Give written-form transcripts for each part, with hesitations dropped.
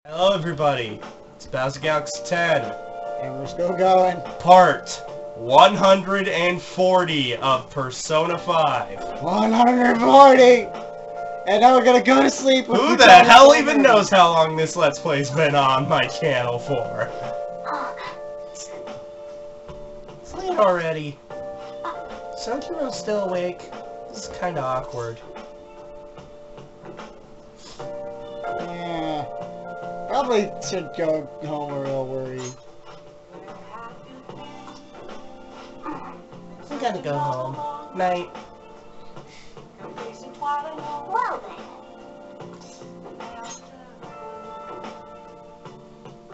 Hello everybody, it's Galaxy 10, And we're still going. Part 140 of Persona 5. 140! And now we're gonna go to sleep. Who the hell even knows how long this Let's Play's been on my channel for? It's late already. Sojiro's still awake. This is kinda awkward. Yeah. Probably should go home a real worried. I gotta go home. Night.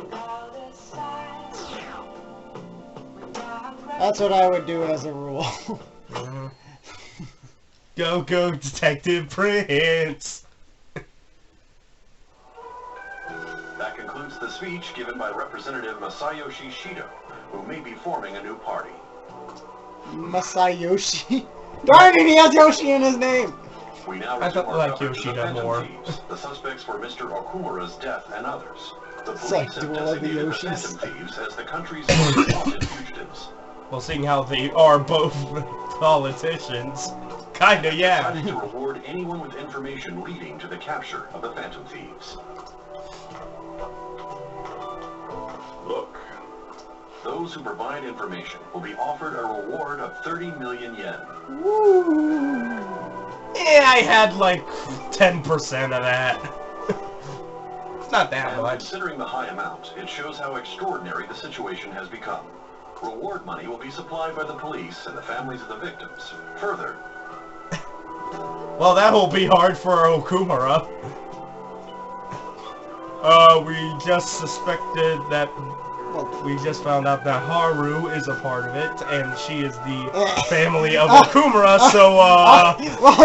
Well then. That's what I would do as a rule. Go, go, Detective Prince! That concludes the speech given by Representative Masayoshi Shido, who may be forming a new party. Masayoshi? Darn it, he has Yoshi in his name! We now I thought resume our like coverage of the Yoshida Phantom more. Thieves. The suspects were Mr. Okumura's death and others. The It's like police have Duel of the designated the Yoshis. Phantom Thieves as the country's most wanted fugitives. Well, seeing how they are both politicians, kinda, yeah. Decided to reward anyone with information leading to the capture of the Phantom Thieves. Look. Those who provide information will be offered a reward of 30 million yen. Woo! Yeah, I had like 10% of that. It's not that And much. considering the high amount, it shows how extraordinary the situation has become. Reward money will be supplied by the police and the families of the victims. Further, Well, that will be hard for Okumura. We just suspected that... We just found out that Haru is a part of it, and she is the family of Okumura, so, well,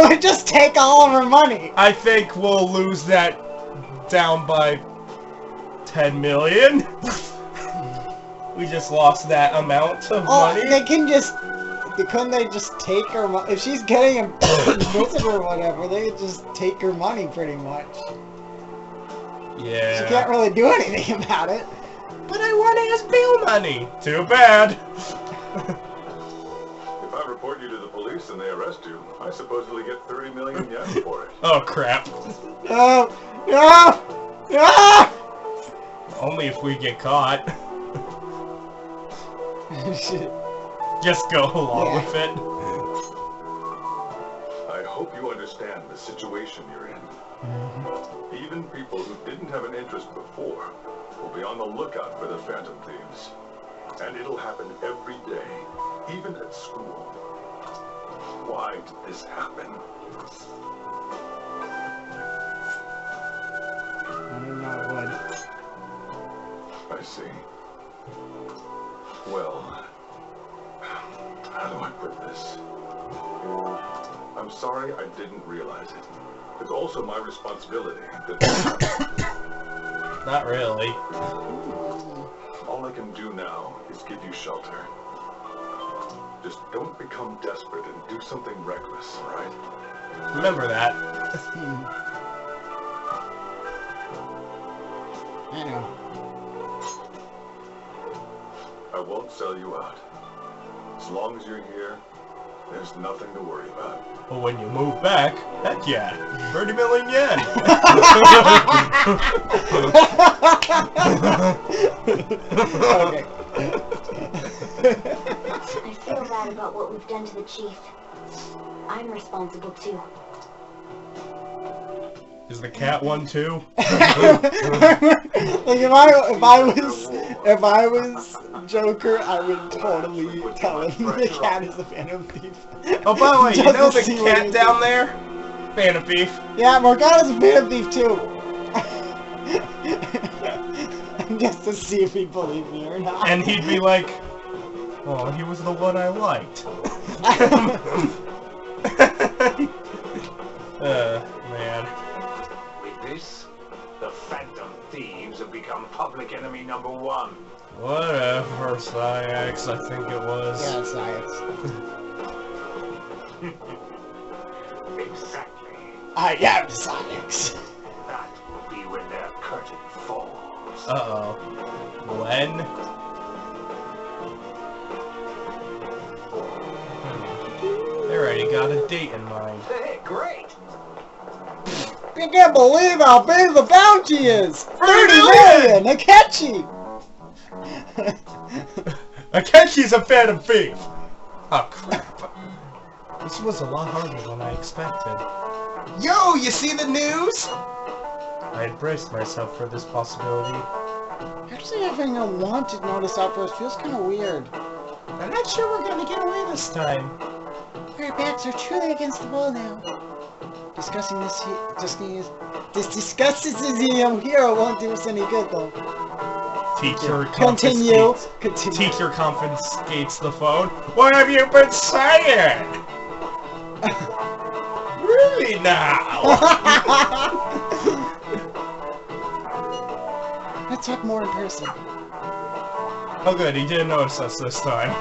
we just take all of her money! I think we'll lose that down by 10 million. We just lost that amount of money. They can just... Couldn't they just take her money? If she's getting a visit or whatever, they could just take her money pretty much. Yeah. She can't really do anything about it. But I want his bail money. Too bad. If I report you to the police and they arrest you, I supposedly get 30 million yen for it. Oh crap. No! No! No! Only if we get caught. Shit. Just go along with it. I hope you understand the situation you're in. Even people who didn't have an interest before will be on the lookout for the Phantom Thieves. And it'll happen every day, even at school. Why did this happen? I didn't know it would. I see. Well, how do I put this? I'm sorry I didn't realize it. It's also my responsibility that this happened. Not really. All I can do now is give you shelter. Just don't become desperate and do something reckless, all right? Remember that. I know. I won't sell you out. As long as you're here, there's nothing to worry about. But when you move back, heck yeah, 30 million yen. Okay. I feel bad about what we've done to the chief. I'm responsible too. Is the cat one too? Like if I was Joker, I would totally tell him the cat is a Phantom Thief. Oh, by the way, you Just know to the see what cat he down thinks. there? Phantom Thief. Yeah, Morgana's a Phantom Thief too. Just to see if he'd believe me or not. And he'd be like, oh, he was the one I liked. Man. With this, the Phantom Thieves have become public enemy number one. Whatever, Sciax, I think it was. Yeah, science. Exactly. I am science. That will be when their curtain falls. Uh-oh. When? They already got a date in mind. Hey, great! I can't believe how big the bounty is! 30 million! million! Akechi! Akechi's a Phantom Thief! Oh, crap. This was a lot harder than I expected. Yo, you see the news? I had braced myself for this possibility. Actually, having a wanted notice out first feels kind of weird. I'm not sure we're gonna get away this time. Our backs are truly against the wall now. Discussing this hero won't do us any good, though. Teacher Continue. Teacher confiscates the phone. What have you been saying? Really now? Let's talk more in person. Oh good, he didn't notice us this time.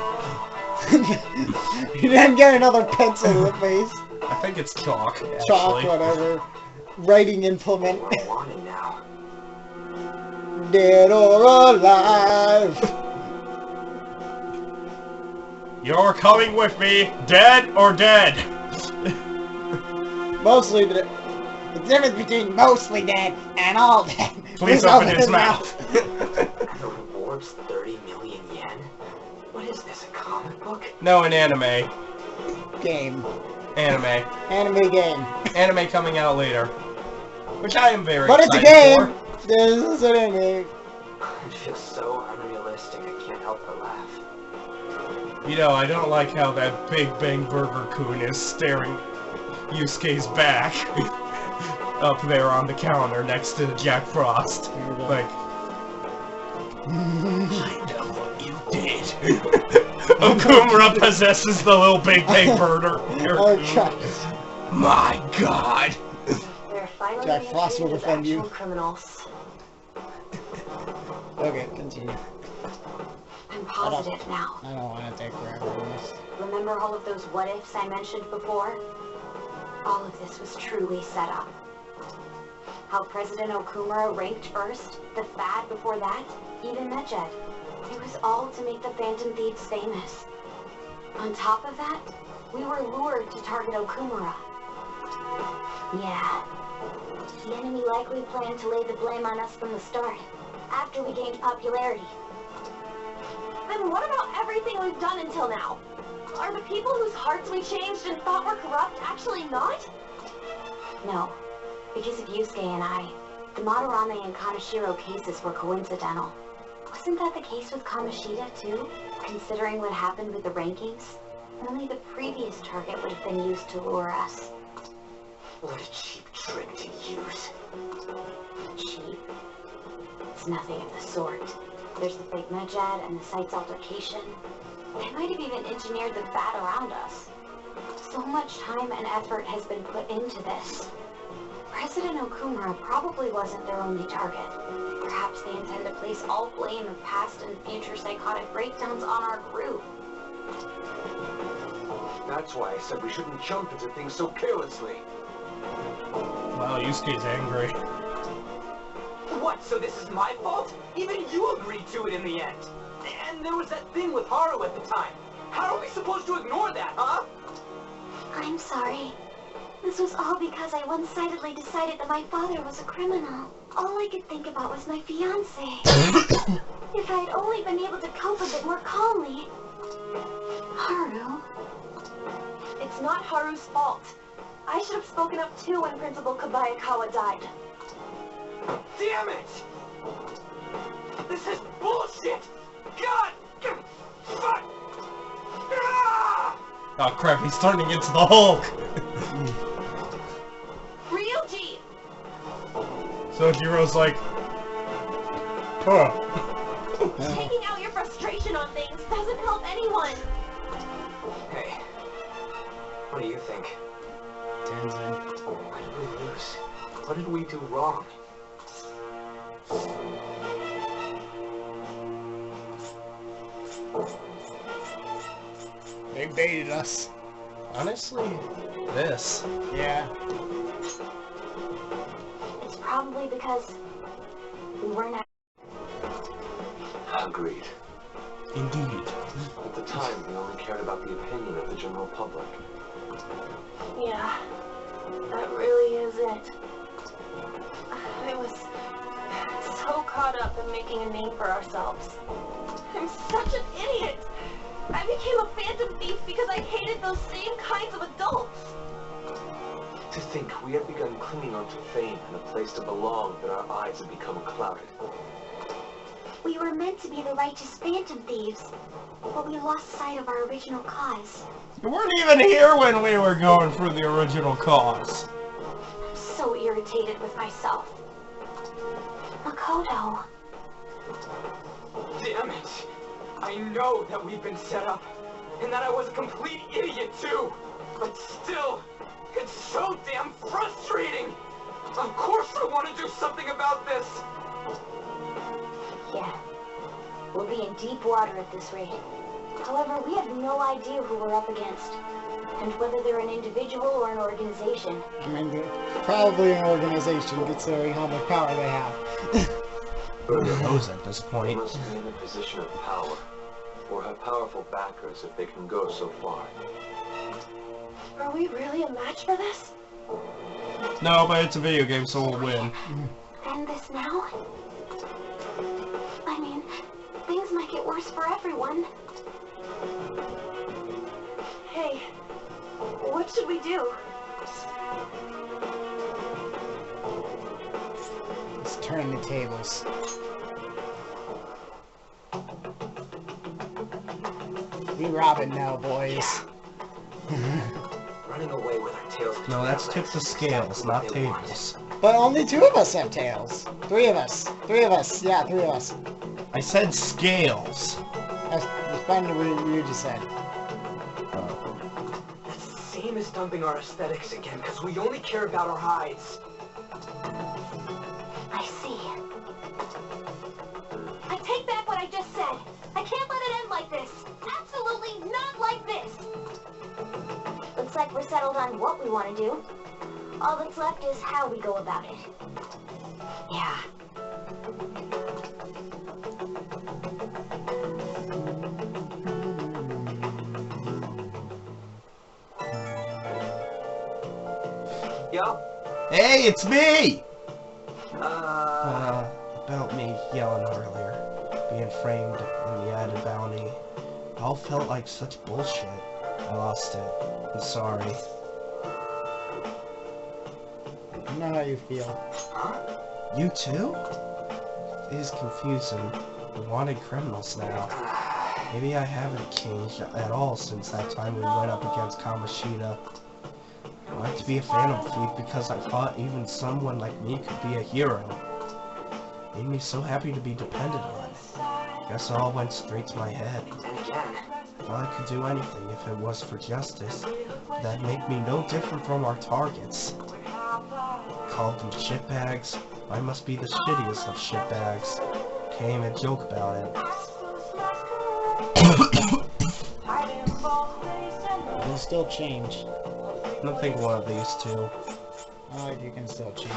You didn't get another pencil to the face. I think it's chalk, actually. Chalk, whatever. Writing implement. We're wanted now. Dead or alive. You're coming with me, dead or dead. Mostly dead. The difference between mostly dead and all dead. Please open his mouth. The reward's 30 million yen? What is this, a comic book? No, an anime. Game. Anime. Anime game. Anime coming out later. Which I am very But it's a excited game! This is an anime. It feels so unrealistic, I can't help but laugh. for. You know, I don't like how that Big Bang Burger Kun is staring Yusuke's back. Up there on the counter next to Jack Frost. Like, I know what you did. Okumura possesses the little Big Bang Burger. Oh, God. My God. They're finally Jack Frost will treated as defend you. actual criminals. Okay, continue. I'm positive now. I don't want to take forever on this. Remember all of those what-ifs I mentioned before? All of this was truly set up. How President Okumura ranked first, the Fad before that, even Medjed. It was all to make the Phantom Thieves famous. On top of that, we were lured to target Okumura. Yeah. The enemy likely planned to lay the blame on us from the start, after we gained popularity. Then what about everything we've done until now? Are the people whose hearts we changed and thought were corrupt actually not? No. Because of Yusuke and I, the Madarame and Kaneshiro cases were coincidental. Wasn't that the case with Kamoshida, too? Considering what happened with the rankings? Only the previous target would have been used to lure us. What a cheap trick to use. Cheap? It's nothing of the sort. There's the fake Medjed and the site's altercation. They might have even engineered the Fad around us. So much time and effort has been put into this. President Okumura probably wasn't their only target. Perhaps they intend to place all blame of past and future psychotic breakdowns on our group. That's why I said we shouldn't jump into things so carelessly. Wow, Yusuke's angry. What, so this is my fault? Even you agreed to it in the end. And there was that thing with Haru at the time. How are we supposed to ignore that, huh? I'm sorry. This was all because I one-sidedly decided that my father was a criminal. All I could think about was my fiancé. If I had only been able to cope with it more calmly. Haru? It's not Haru's fault. I should have spoken up too when Principal Kobayakawa died. Damn it! This is bullshit! God! Fuck! Ah! Oh crap, he's turning into the Hulk! Ryuji! So Jiro's like, huh. Taking out your frustration on things doesn't help anyone. Hey, what do you think? Tenzin. Why did we lose? What did we do wrong? They baited us. Honestly, this. Yeah. It's probably because we weren't Agreed. Indeed. At the time, we only cared about the opinion of the general public. Yeah, that really is it. I was so caught up in making a name for ourselves. I'm such an idiot! I became a Phantom Thief because I hated those same kinds of adults! To think we had begun clinging onto fame and a place to belong, that our eyes had become clouded. We were meant to be the righteous Phantom Thieves, but we lost sight of our original cause. You weren't even here when we were going through the original cause. I'm so irritated with myself. Makoto. Damn it! I know that we've been set up, and that I was a complete idiot too! But still, it's so damn frustrating! Of course I want to do something about this! Yeah. We'll be in deep water at this rate. However, we have no idea who we're up against, and whether they're an individual or an organization. I mean, they're probably an organization, considering how much power they have. Who knows at this They point? must be in a position of power, or have powerful backers if they can go so far. Are we really a match for this? No, but it's a video game, so we'll win. End this now? I mean, things might get worse for everyone. Hey, what should we do? Let's turn the tables. We Robin now, boys. Running away with our tails between No, that's our tip legs the is scales, exactly not what they want. tables. But only 2 of us have tails. 3 of us. 3 of us. Yeah, 3 of us. I said scales. That's fun to what you just said. That's the same as dumping our aesthetics again, because we only care about our hides. I see. I take back what I just said. I can't let it end like this. Absolutely not like this. Looks like we're settled on what we want to do. All that's left is how we go about it. Yeah. Yo? Hey, it's me! Uh... About me yelling earlier. Being framed in the added bounty. It all felt like such bullshit. I lost it. I'm sorry. I know how you feel. You too? It is confusing. We're wanted criminals now. Maybe I haven't changed at all since that time we went up against Kamoshida. I wanted to be a Phantom Thief because I thought even someone like me could be a hero. Made me so happy to be depended on. Guess it all went straight to my head. And again, Thought I could do anything if it was for justice. That'd make me no different from our targets. Called them shitbags. I must be the shittiest of shitbags. Can't even joke about it. You'll still change. I don't think one of these two. Oh, you can still change.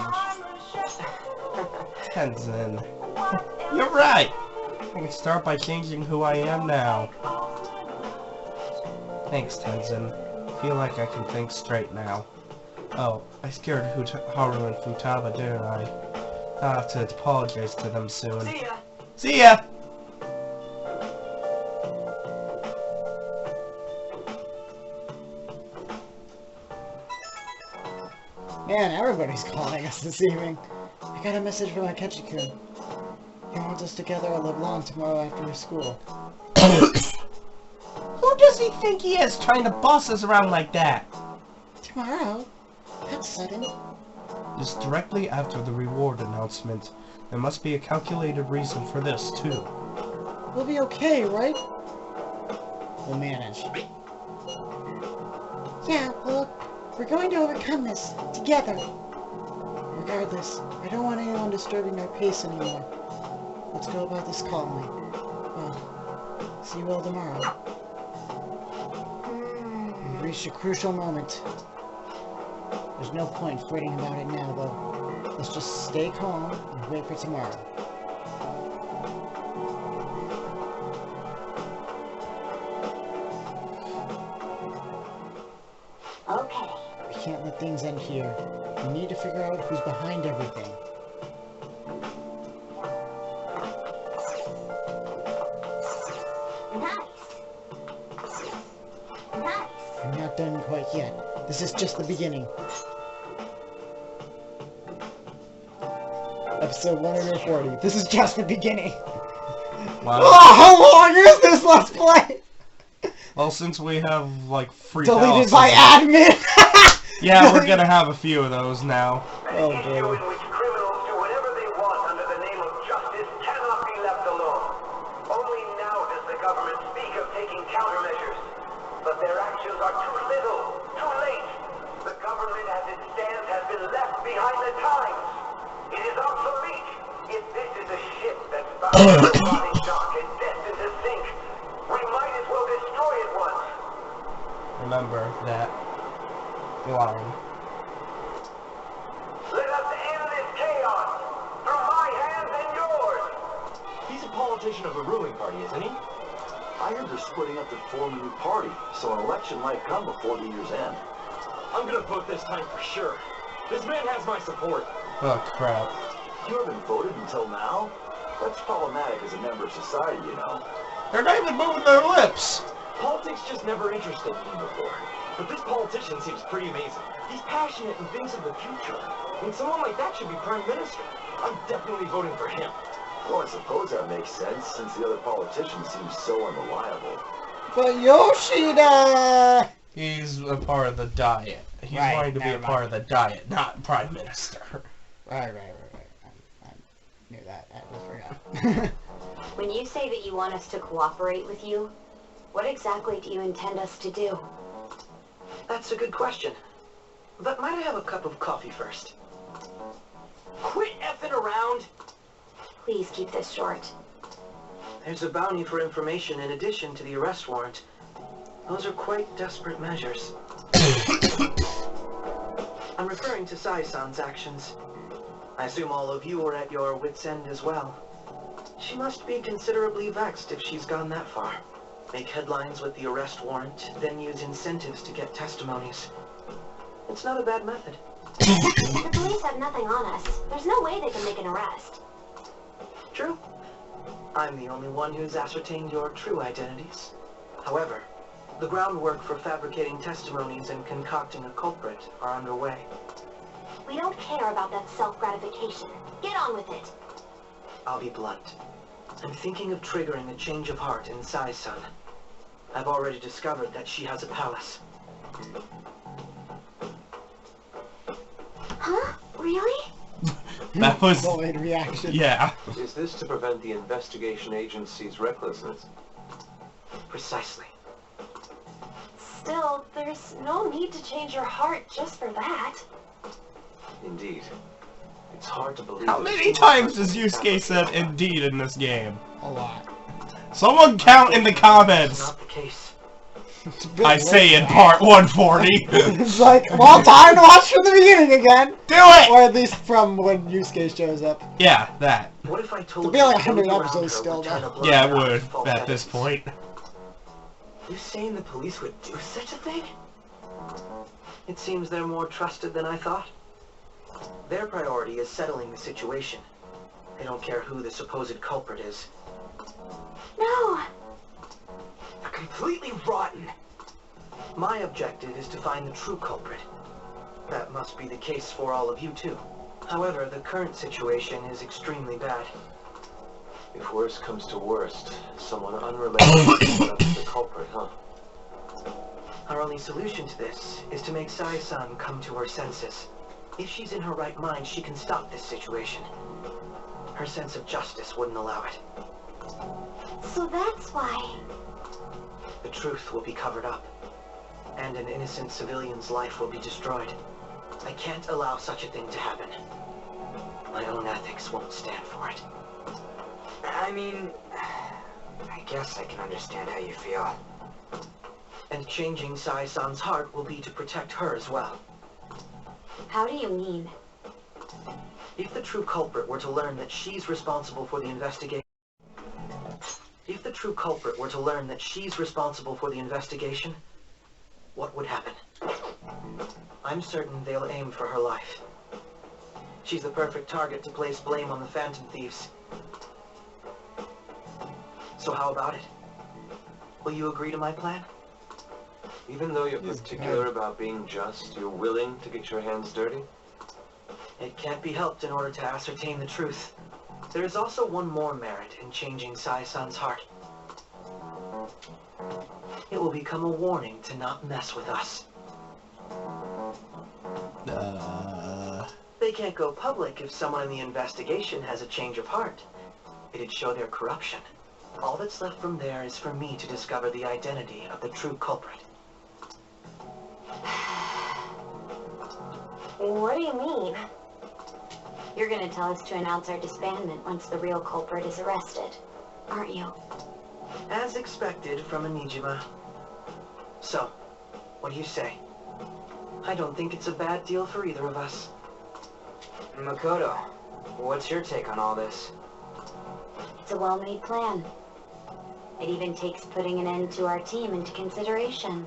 Tenzin. You're right! I can start by changing who I am now. Thanks, Tenzin. I feel like I can think straight now. Oh, I scared Haru and Futaba, didn't I? I'll have to apologize to them soon. see ya! See ya! Man, everybody's calling us this evening. I got a message from Akechi-kun. He wants us together to live long tomorrow after school. Who does he think he is, trying to boss us around like that? Tomorrow? That's sudden. Just directly after the reward announcement. There must be a calculated reason for this, too. We'll be okay, right? We'll manage. Yeah, well, we're going to overcome this, together. Regardless, I don't want anyone disturbing our pace anymore. Let's go about this calmly. Well, see you all tomorrow. We've reached a crucial moment. There's no point fretting about it now, though. Let's just stay calm and wait for tomorrow. let things end here. We need to figure out who's behind everything. I'm not done quite yet. This is just the beginning. Episode 140. This is just the beginning. Wow. Oh, how long is this Let's Play? Well, since we have, like, free Deleted by admin! Yeah, we're gonna have a few of those now. Oh, An issue in which criminals do whatever they want under the name of justice cannot be left alone. Only now does the government speak of taking countermeasures. But their actions are too little, too late. The government as it stands has been left behind the times. It is obsolete. If this is a ship that's bound for a rotting dock and destined to sink, we might as well destroy it once. Remember that line. Let us end this chaos through my hands and yours. He's a politician of the ruling party, isn't he? I heard they're splitting up to form a new party, so an election might come before the year's end. I'm gonna vote this time for sure. This man has my support. Oh, crap. You haven't voted until now? That's problematic as a member of society, you know. They're not even moving their lips! Politics just never interested me before. But this politician seems pretty amazing. He's passionate and thinks of the future. And someone like that should be prime minister. I'm definitely voting for him. Well, I suppose that makes sense, since the other politician seems so unreliable. But Yoshida! He's a part of the diet. He's Right, wanting to be a never part mind. of the diet, not prime minister. Right. I knew that. I just forgot. When you say that you want us to cooperate with you, what exactly do you intend us to do? That's a good question. But might I have a cup of coffee first? Quit effing around! Please keep this short. There's a bounty for information in addition to the arrest warrant. Those are quite desperate measures. I'm referring to Sai-san's actions. I assume all of you are at your wits' end as well. She must be considerably vexed if she's gone that far. Make headlines with the arrest warrant, then use incentives to get testimonies. It's not a bad method. The police have nothing on us. There's no way they can make an arrest. True. I'm the only one who's ascertained your true identities. However, the groundwork for fabricating testimonies and concocting a culprit are underway. We don't care about that self-gratification. Get on with it. I'll be blunt. I'm thinking of triggering a change of heart in Sai-san. I've already discovered that she has a palace. Huh? Really? That was... Delayed reaction. Yeah. Is this to prevent the investigation agency's recklessness? Precisely. Still, there's no need to change your heart just for that. Indeed. It's hard to believe. How many times does Yusuke said indeed in this game? A lot. Someone count in the comments! Not the case. It's a bit I late say in for part 140. It's like, well, time to watch from the beginning again! Do it! Or at least from when Yusuke shows up. Yeah, that. What if I told It'll be you like those 100 around episodes her still, would turn though. a blind Yeah, it eye would, to false at this evidence? point. You saying the police would do such a thing? It seems they're more trusted than I thought. Their priority is settling the situation. They don't care who the supposed culprit is. No! They're completely rotten. My objective is to find the true culprit. That must be the case for all of you too. However, the current situation is extremely bad. If worst comes to worst, someone unrelated is the culprit, huh? Our only solution to this is to make Sai-san come to her senses. If she's in her right mind, she can stop this situation. Her sense of justice wouldn't allow it. So that's why... The truth will be covered up, and an innocent civilian's life will be destroyed. I can't allow such a thing to happen. My own ethics won't stand for it. I mean, I guess I can understand how you feel. And changing Sai-san's heart will be to protect her as well. How do you mean? If the true culprit were to learn that she's responsible for the investigation... what would happen? I'm certain they'll aim for her life. She's the perfect target to place blame on the Phantom Thieves. So how about it? Will you agree to my plan? Even though you're particular about being just, you're willing to get your hands dirty? It can't be helped in order to ascertain the truth. There is also one more merit in changing Sai-san's heart. It will become a warning to not mess with us. They can't go public if someone in the investigation has a change of heart. It'd show their corruption. All that's left from there is for me to discover the identity of the true culprit. What do you mean? You're gonna tell us to announce our disbandment once the real culprit is arrested, aren't you? As expected from a Nijima. So, what do you say? I don't think it's a bad deal for either of us. Makoto, what's your take on all this? It's a well-made plan. It even takes putting an end to our team into consideration.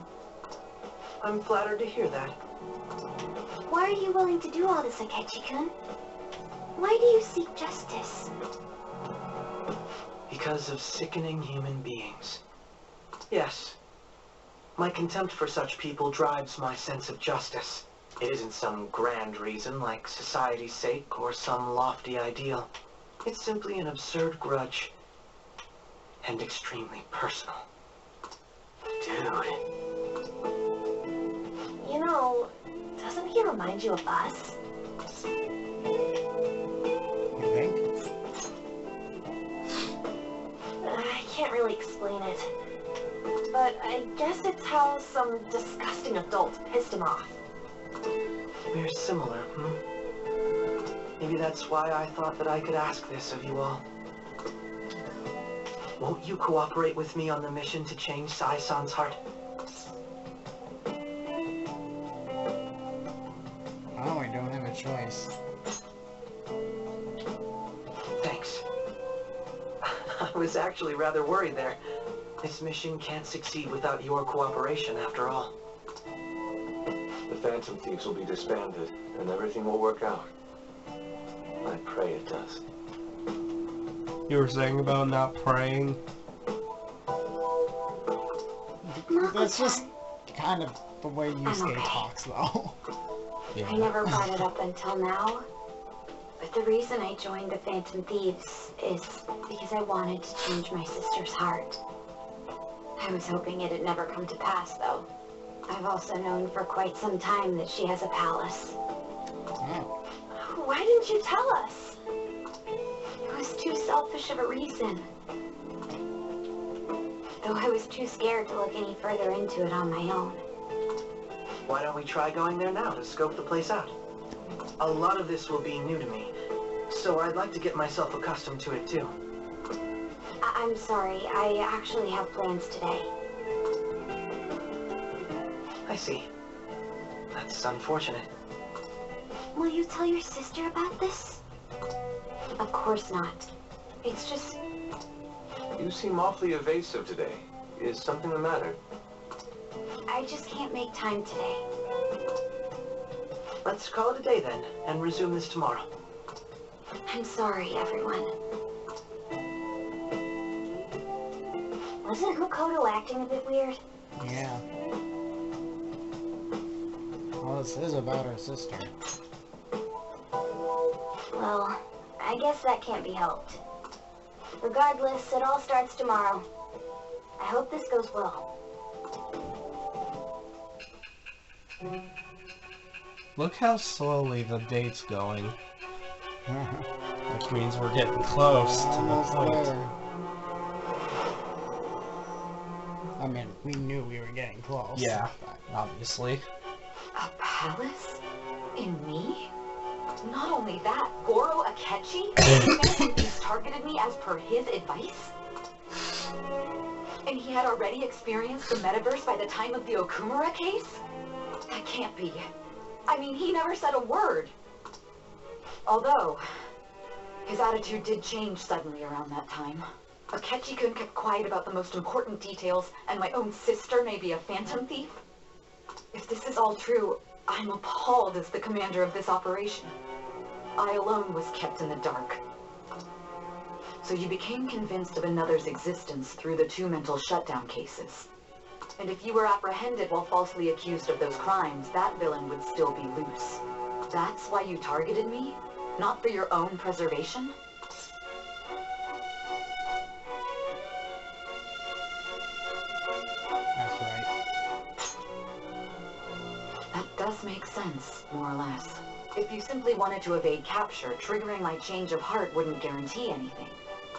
I'm flattered to hear that. Why are you willing to do all this, Akechi-kun? Why do you seek justice? Because of sickening human beings. Yes. My contempt for such people drives my sense of justice. It isn't some grand reason like society's sake or some lofty ideal. It's simply an absurd grudge. And extremely personal. Dude. You know, doesn't he remind you of us? You think? I can't really explain it. But I guess it's how some disgusting adult pissed him off. We're similar, Maybe that's why I thought that I could ask this of you all. Won't you cooperate with me on the mission to change Sai-san's heart? Oh, I don't have a choice. Thanks. I was actually rather worried there. This mission can't succeed without your cooperation, after all. The Phantom Thieves will be disbanded, and everything will work out. I pray it does. You were saying about not praying? That's just kind of the way Yusuke talks, though. Yeah. I never brought it up until now, but the reason I joined the Phantom Thieves is because I wanted to change my sister's heart. I was hoping it'd never come to pass, though. I've also known for quite some time that she has a palace. Oh. Why didn't you tell us? It was too selfish of a reason. Though I was too scared to look any further into it on my own. Why don't we try going there now to scope the place out? A lot of this will be new to me, so I'd like to get myself accustomed to it too. I'm sorry, I actually have plans today. I see. That's unfortunate. Will you tell your sister about this? Of course not. It's just... You seem awfully evasive today. Is something the matter? I just can't make time today. Let's call it a day then, and resume this tomorrow. I'm sorry, everyone. Wasn't Makoto acting a bit weird? Yeah. Well, this is about her sister. Well, I guess that can't be helped. Regardless, it all starts tomorrow. I hope this goes well. Look how slowly the date's going. Which means we're getting close to the Almost point. there. I mean, we knew we were getting close. Yeah, obviously. A palace? In me? Not only that, Goro Akechi, he's targeted me as per his advice. And he had already experienced the metaverse by the time of the Okumura case? That can't be. I mean, he never said a word. Although, his attitude did change suddenly around that time. Akechi-kun kept quiet about the most important details, and my own sister may be a phantom thief. If this is all true, I'm appalled as the commander of this operation. I alone was kept in the dark. So you became convinced of another's existence through the 2 mental shutdown cases. And if you were apprehended while falsely accused of those crimes, that villain would still be loose. That's why you targeted me? Not for your own preservation? That's right. That does make sense, more or less. If you simply wanted to evade capture, triggering my change of heart wouldn't guarantee anything.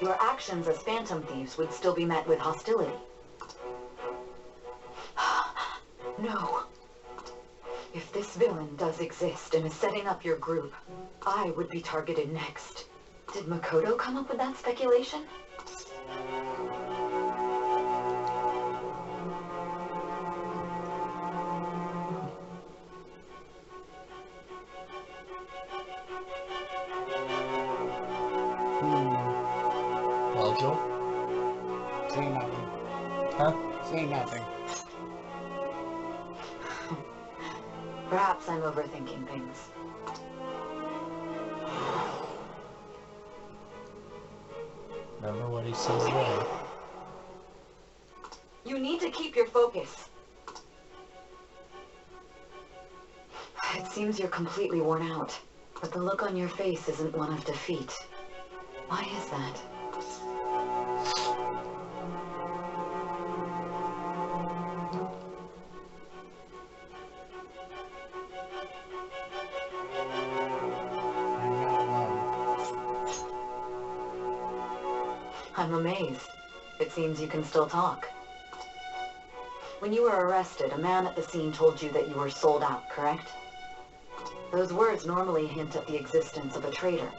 Your actions as Phantom Thieves would still be met with hostility. No. If this villain does exist and is setting up your group, I would be targeted next. Did Makoto come up with that speculation? Well, Joel? Say nothing. Huh? Say nothing. Perhaps I'm overthinking things. Remember what he says there. You need to keep your focus. It seems you're completely worn out, but the look on your face isn't one of defeat. Why is that? I'm amazed. It seems you can still talk. When you were arrested, a man at the scene told you that you were sold out, correct? Those words normally hint at the existence of a traitor.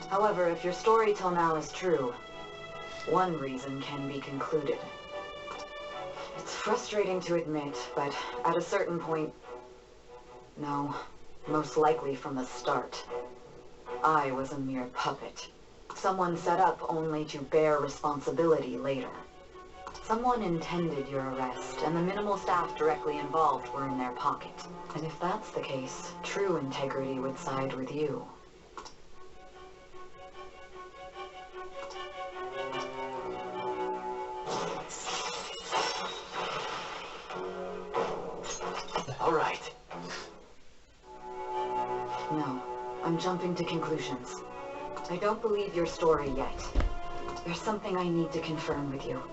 However, if your story till now is true, one reason can be concluded. It's frustrating to admit, but at a certain point... No, most likely from the start. I was a mere puppet. Someone set up only to bear responsibility later. Someone intended your arrest, and the minimal staff directly involved were in their pocket. And if that's the case, true integrity would side with you. All right. No, I'm jumping to conclusions. I don't believe your story yet. There's something I need to confirm with you.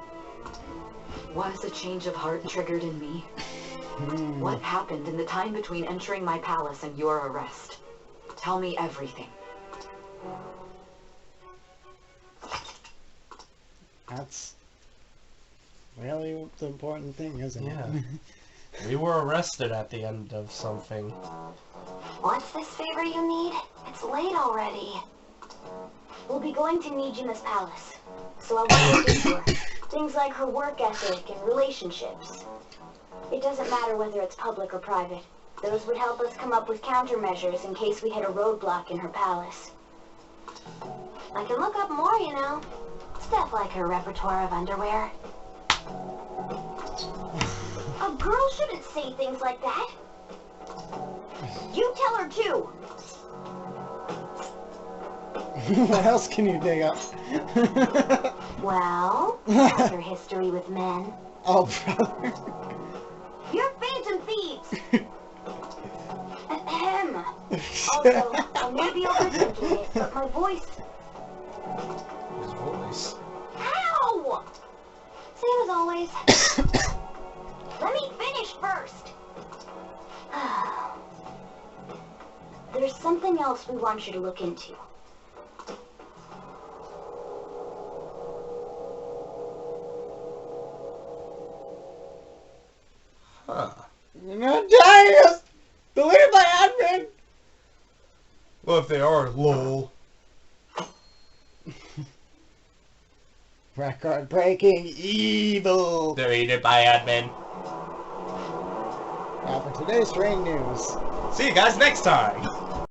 Was a change of heart triggered in me? What happened in the time between entering my palace and your arrest? Tell me everything. That's really the important thing, isn't it? We were arrested at the end of something. What's this favor you need? It's late already. We'll be going to Nijima's palace, so I want to look into her. Things like her work ethic and relationships. It doesn't matter whether it's public or private. Those would help us come up with countermeasures in case we hit a roadblock in her palace. I can look up more, you know. Stuff like her repertoire of underwear. A girl shouldn't say things like that. You tell her too. What else can you dig up? Well, how's her history with men? Oh, brother. You're Phantom Thieves! Ahem. Also, I may be overthinking it, but my voice... His voice. Ow! Same as always. Let me finish first. There's something else we want you to look into. Huh. You're not dying! Deleted by admin! Well, if they are, lol. Record breaking evil! Deleted by admin. Now for today's strange news. See you guys next time!